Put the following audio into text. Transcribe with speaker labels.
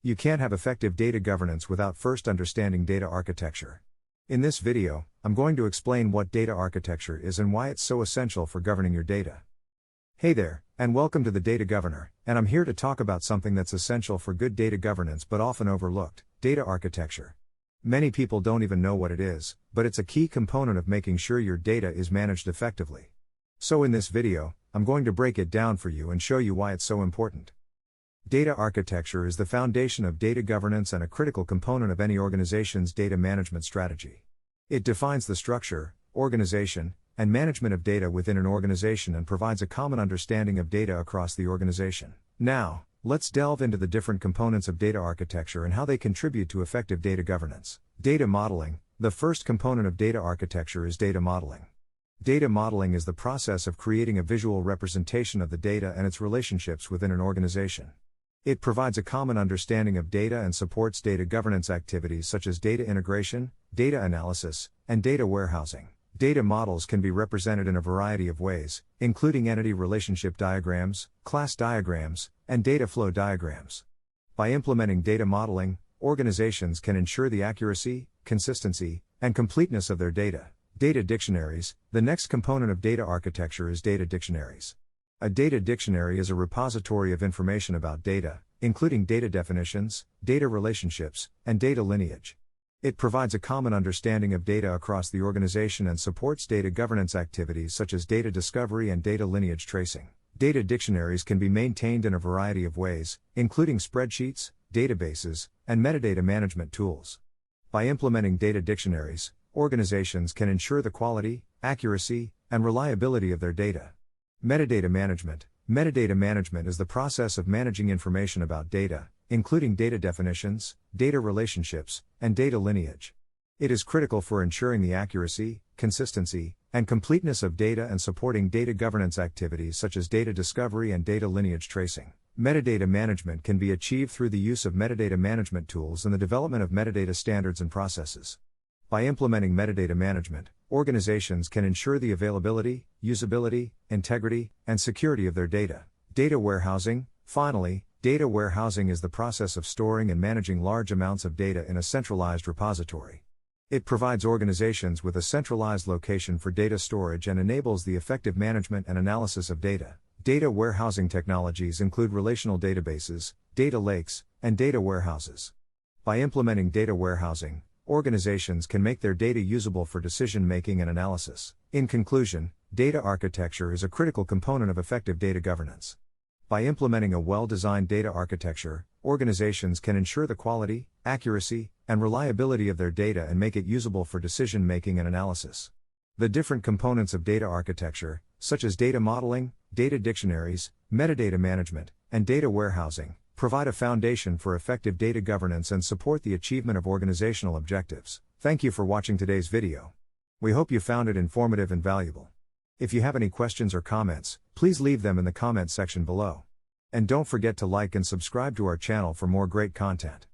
Speaker 1: You can't have effective data governance without first understanding data architecture. In this video, I'm going to explain what data architecture is and why it's so essential for governing your data. Hey there, and welcome to the Data Governor, and I'm here to talk about something that's essential for good data governance but often overlooked: data architecture. Many people don't even know what it is, but it's a key component of making sure your data is managed effectively. So in this video, I'm going to break it down for you and show you why it's so important. Data architecture is the foundation of data governance and a critical component of any organization's data management strategy. It defines the structure, organization, and management of data within an organization and provides a common understanding of data across the organization. Now, let's delve into the different components of data architecture and how they contribute to effective data governance. Data modeling. The first component of data architecture is data modeling. Data modeling is the process of creating a visual representation of the data and its relationships within an organization. It provides a common understanding of data and supports data governance activities such as data integration, data analysis, and data warehousing. Data models can be represented in a variety of ways, including entity relationship diagrams, class diagrams, and data flow diagrams. By implementing data modeling, organizations can ensure the accuracy, consistency, and completeness of their data. Data dictionaries. The next component of data architecture is data dictionaries. A data dictionary is a repository of information about data, including data definitions, data relationships, and data lineage. It provides a common understanding of data across the organization and supports data governance activities such as data discovery and data lineage tracing. Data dictionaries can be maintained in a variety of ways, including spreadsheets, databases, and metadata management tools. By implementing data dictionaries, organizations can ensure the quality, accuracy, and reliability of their data. Metadata management. Metadata management is the process of managing information about data, including data definitions, data relationships, and data lineage. It is critical for ensuring the accuracy, consistency, and completeness of data and supporting data governance activities such as data discovery and data lineage tracing. Metadata management can be achieved through the use of metadata management tools and the development of metadata standards and processes. By implementing metadata management, organizations can ensure the availability, usability, integrity, and security of their data. Data warehousing. Finally, data warehousing is the process of storing and managing large amounts of data in a centralized repository. It provides organizations with a centralized location for data storage and enables the effective management and analysis of data. Data warehousing technologies include relational databases, data lakes, and data warehouses. By implementing data warehousing, organizations can make their data usable for decision-making and analysis. In conclusion, data architecture is a critical component of effective data governance. By implementing a well-designed data architecture, organizations can ensure the quality, accuracy, and reliability of their data and make it usable for decision-making and analysis. The different components of data architecture, such as data modeling, data dictionaries, metadata management, and data warehousing, provide a foundation for effective data governance and support the achievement of organizational objectives. Thank you for watching today's video. We hope you found it informative and valuable. If you have any questions or comments, please leave them in the comments section below. And don't forget to like and subscribe to our channel for more great content.